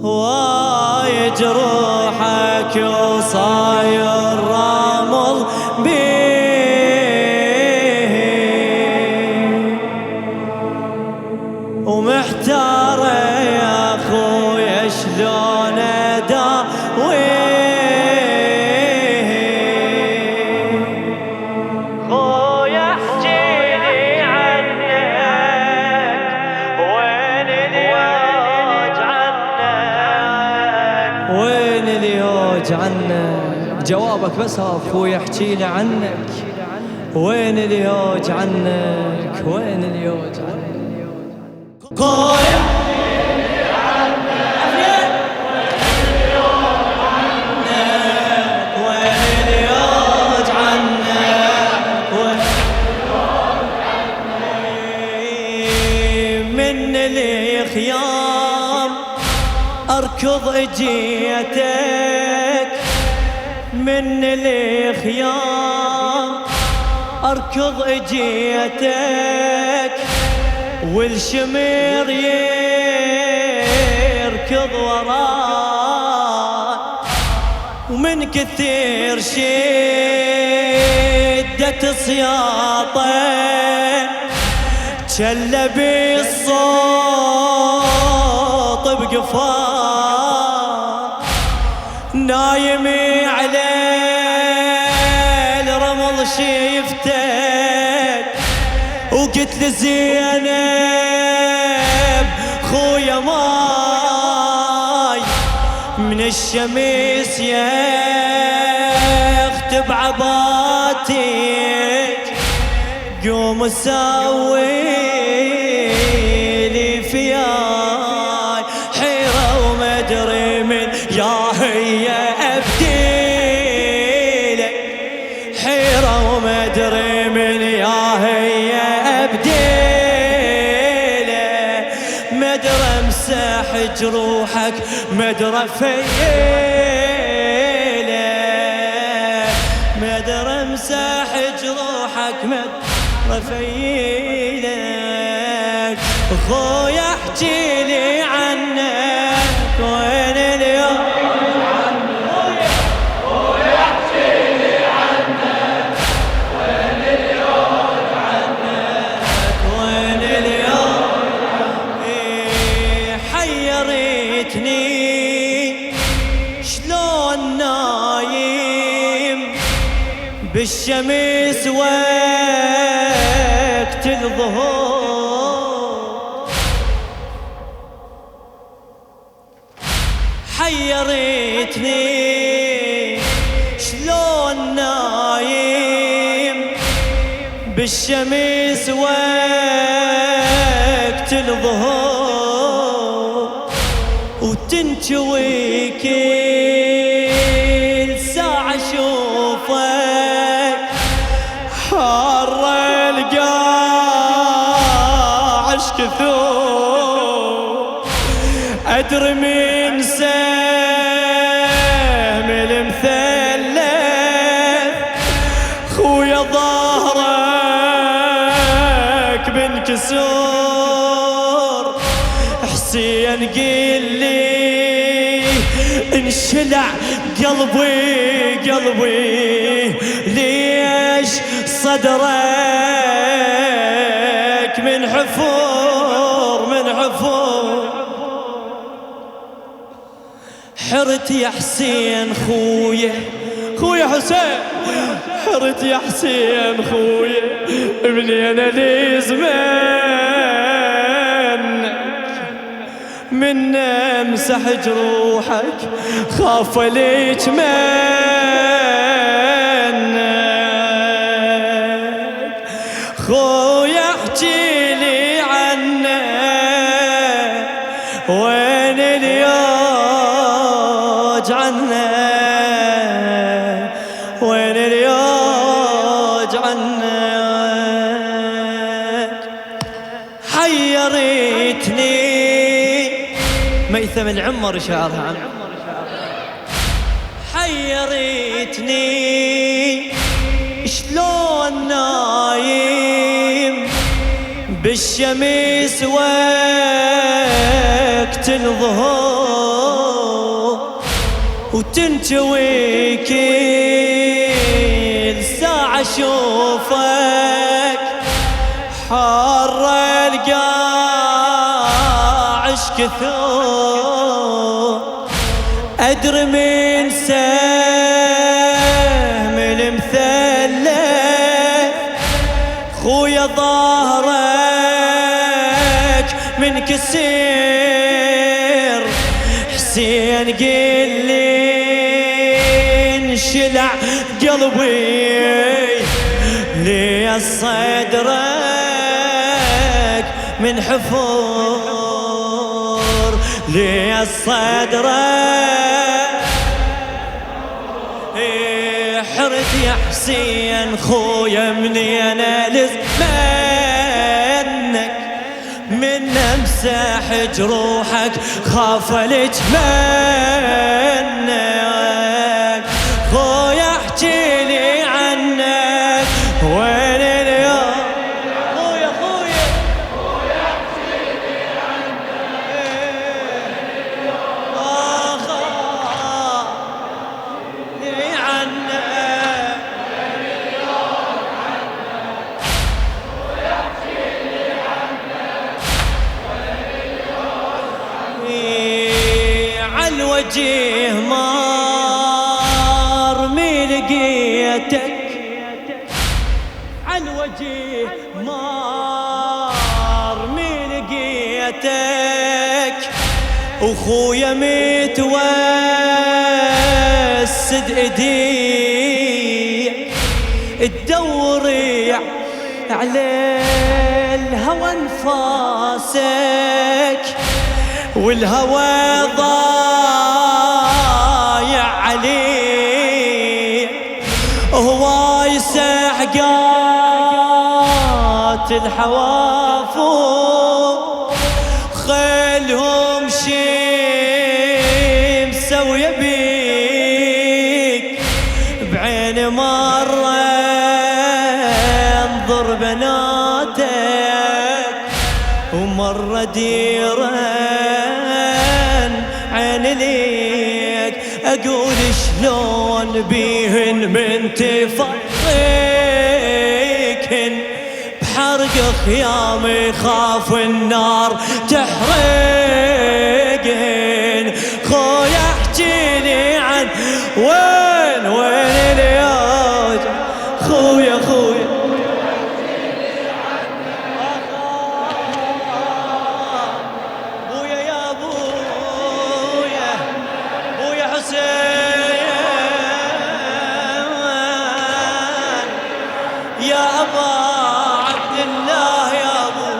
هواي جروحك وصاير رمل بيه ومحتار يا اخويا شلون اداويه خويا احجيلي عنك وين اليوج عنك وين اليوج عنك جوابك بس ها اخويا احجيلي عنك وين اليوج عنك وين اليوج عنك خويا احجيلي عنك وين اليوج عنك من الخيام اركض اجيتك من الخيام اركض اجيتك والشمر يركض وراي ومن كثير شدة صياطه شلبي الصوت بقفاه نايمي على الرمل شفتك وقلت لزينب خويا ماي من الشمس يختب عباتك قوم سوي لي فياي حيرة وما ادري من يا هي ابديلك حيرة وما ادري من يا هي ابديلك مدري امسح جروحك مدري فيلك مدري امسح جروحك مدري فيلك خويا احجيلي عنك وين اليوم خويا احجيلي عنك وين اليوم عنك وين اليوم حيرتني شلون نايم بالشمس وقت الظهور حيرتني شلون نايم بالشمس وقت الظهور وتنجوي كل ساعة اشوفك حار القاع اش كثور ادري من سهم المثلث خويا ظهرك بنكسور حسين قل لي انشلع قلبي ليش صدرك من حفور حرت يا حسين خويا حسين حرت يا حسين خويا منين لي زمان من امسح جروحك خاف ليك منك خويا احجيلي عنك وين اليوج عنك وين اليوج عنك حيرتني ميثم العمر شعرها عم حيرتني شلون نايم بالشمس وقت الظهور وتنجوي كل ساعة اشوفك حر القاع اش كثر ادري من سهم المثلث خويا ظهرك من كسير حسين قل لي انشلع قلبي لي صدرك من حفور لي صدرك حرت يا حسين خويا مني انا لزمنك من امسح جروحك خاف الجمنك خويا احكي لي عنك وين اليوم خويا خويا احكي لي عنك لي عنك الوجه مار مي لقيتك عالوجه مار مي لقيتك وخويا متوسد ايديك تدوري على الهوى انفاسك والهوى ضايع عليه هواي سحقات الحوافو خلهم شي مسوي بيك بعين مرة انظر بناتك ومرة ديرك عين ليك اقول شلون بيهن من تفرقهن بحرق خيام خاف النار تحرقهن خويا احكي لي عن وين اليوم خويا خويا يا أبا عبد الله يا أبو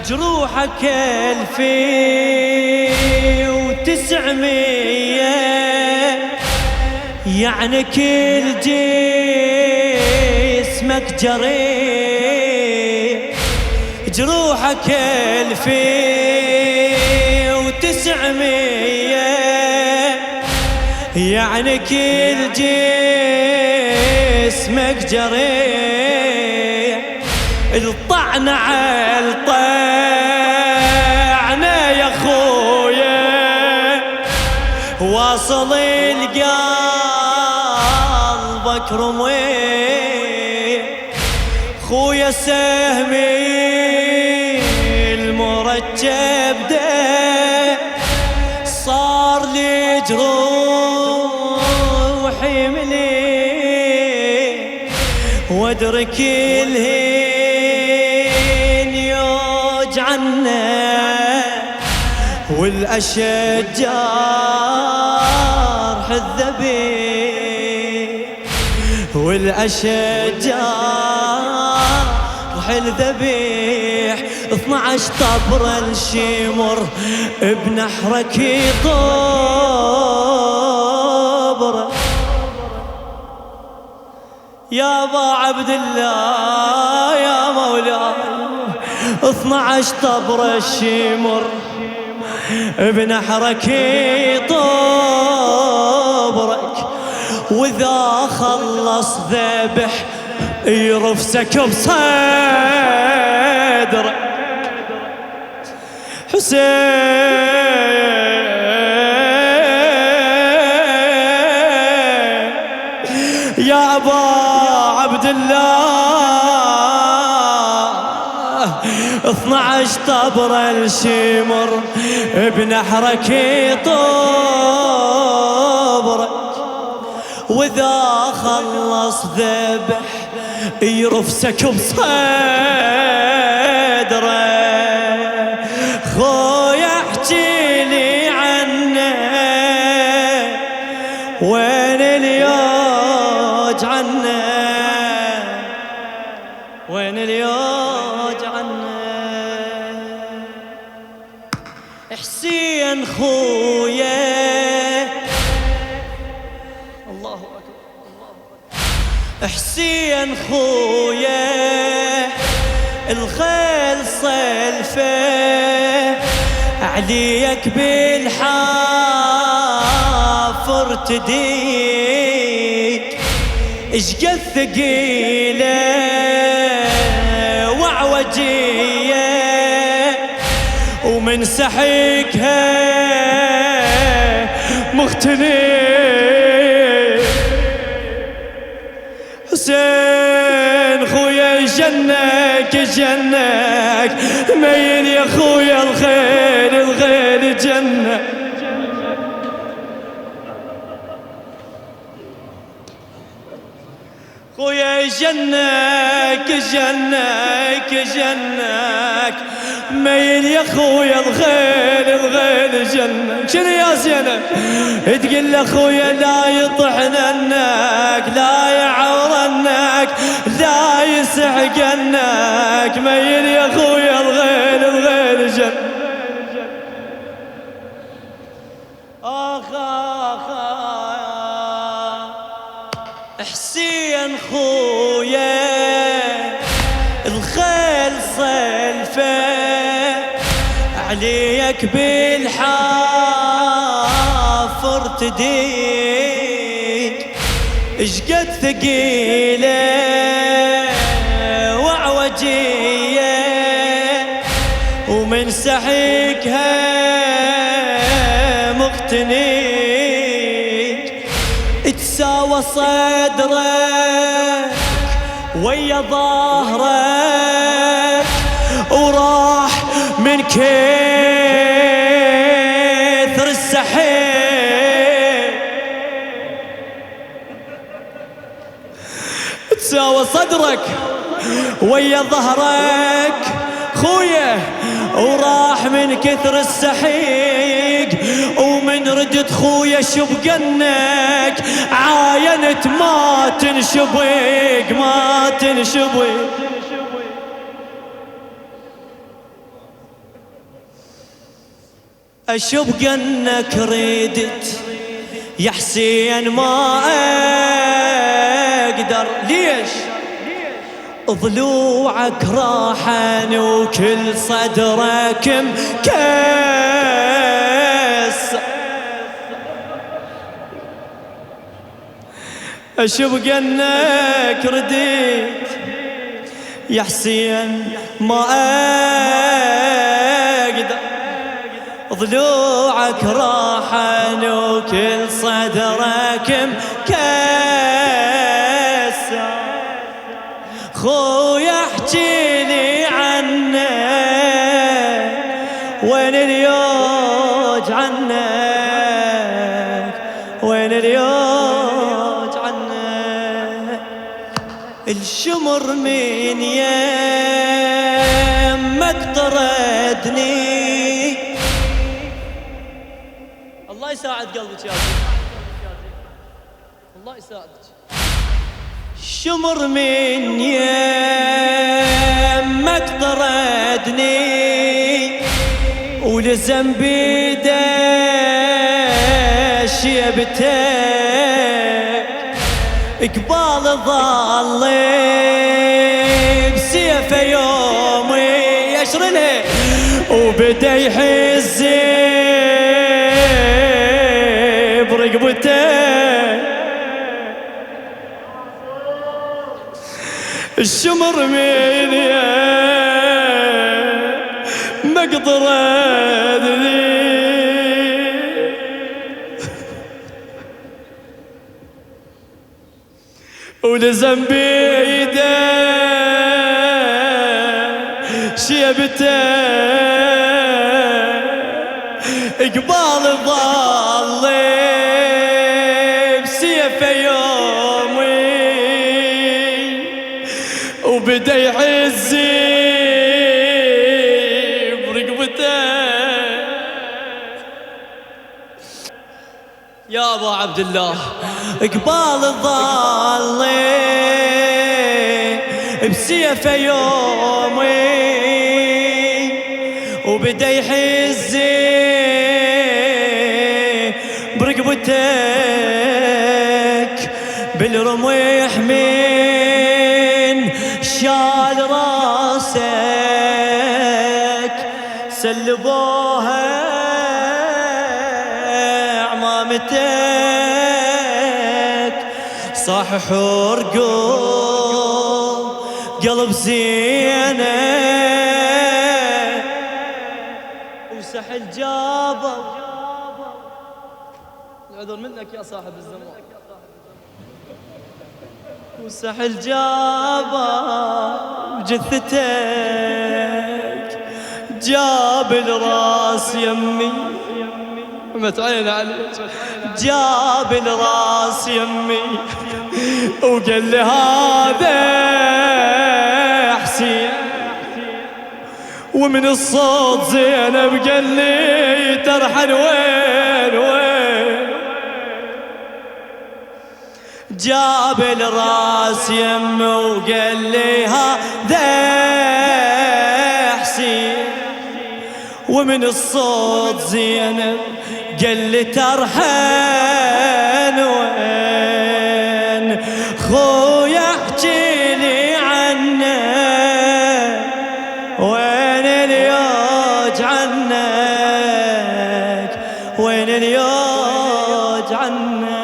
جروحك 1900 يعني كل جسمك جريح جروحك 1900 يعني كل جسمك جريح الطعنة على الطعنة يا خويا واصل القلبك رمي خويا سهمي المرجب ده صار لي جروحي ملي وادرك الهين يوجعنا والأشجار الذبيح والأشجار الذبيح 12 طبر الشمر بنحرك طبر يا ابا عبد الله يا مولاي 12 طبر الشمر بنحرك طبرك واذا خلص ذبح يرفسك بصدرك يا أبا عبد الله 12 طبر الشمر بنحرك يطبرك، وإذا خلص ذبح يرفسك بصدره. خويا احكي لي عنه، وين اليوج عنه، وين اليوج عنه. حسين خويا، الله أكبر، حسين خويا الخيل صلفه عليك بالحافر تديك، اشقد ثقيله وعوجيه ومن سحيكها مختلف. حسين خويا جنك جنك ميل يا خويا الخيل الخيل جنك. خويا جنك جنك جنك ميل يا خويا الخيل الخيل جنك. شنو يا زينب تقول لاخويا لا يطحننك لا يعورنك لا يسحقنك، ميل يا خويا الخيل الخيل جنك. آخ آخ حسين خويا الخيل صلفه عليك بالحافر تديك، اشقد ثقيله وعوجيه ومن سحيكها مقتنيك. تساوى صدرك ويا ظهرك وراح من كثر السحيق. تساوى صدرك ويا ظهرك خويا وراح من كثر السحيق، ومن ردت خويا شبقنك عاينت ما تنشبك ما تنشبك. أشبقنك ردت يا حسين ما أقدر. ليش؟ ضلوعك راحن وكل صدرك مكس. أشبقنك رديت يا حسين ما أقدر، ضلوعك راحن وكل صدرك مكسر. خويا احكي لي عنه، وين اليوج عنك، وين اليوج عنك. الشمر من يمك طردني، الله يساعد قلبك يا زين، الله يساعدك. الشمر من يمك طردني ولزم بيده شيبتك، قبال ظل بسيفه يوم يشرله وبدا يحز برقبته. الشمر من قطرت ذي ولزم بيده شيبته قبال ظل بسيفه يومي وبدا يعزي برقبته يا ابو عبد الله قبال الظل بسيفه يومي وبدا يحزي برقبتك بالرميح من شال راسك سلبوها عمامتك صاح حرقوا قلب زينه وسحل جابه العذر منك يا صاحب الزمان وسحل جابه بجثتك جاب الراس يمي متعين عليك جاب الراس يمي وقال لي هذا حسين ومن الصوت زينب قال لي ترحل وين وين جاب الراس يمي وقال لي هذا حسين ومن الصوت زينب قال لي ترحل وين خويا احكي لي عنه وين اليوج عنك وين اليوج عنك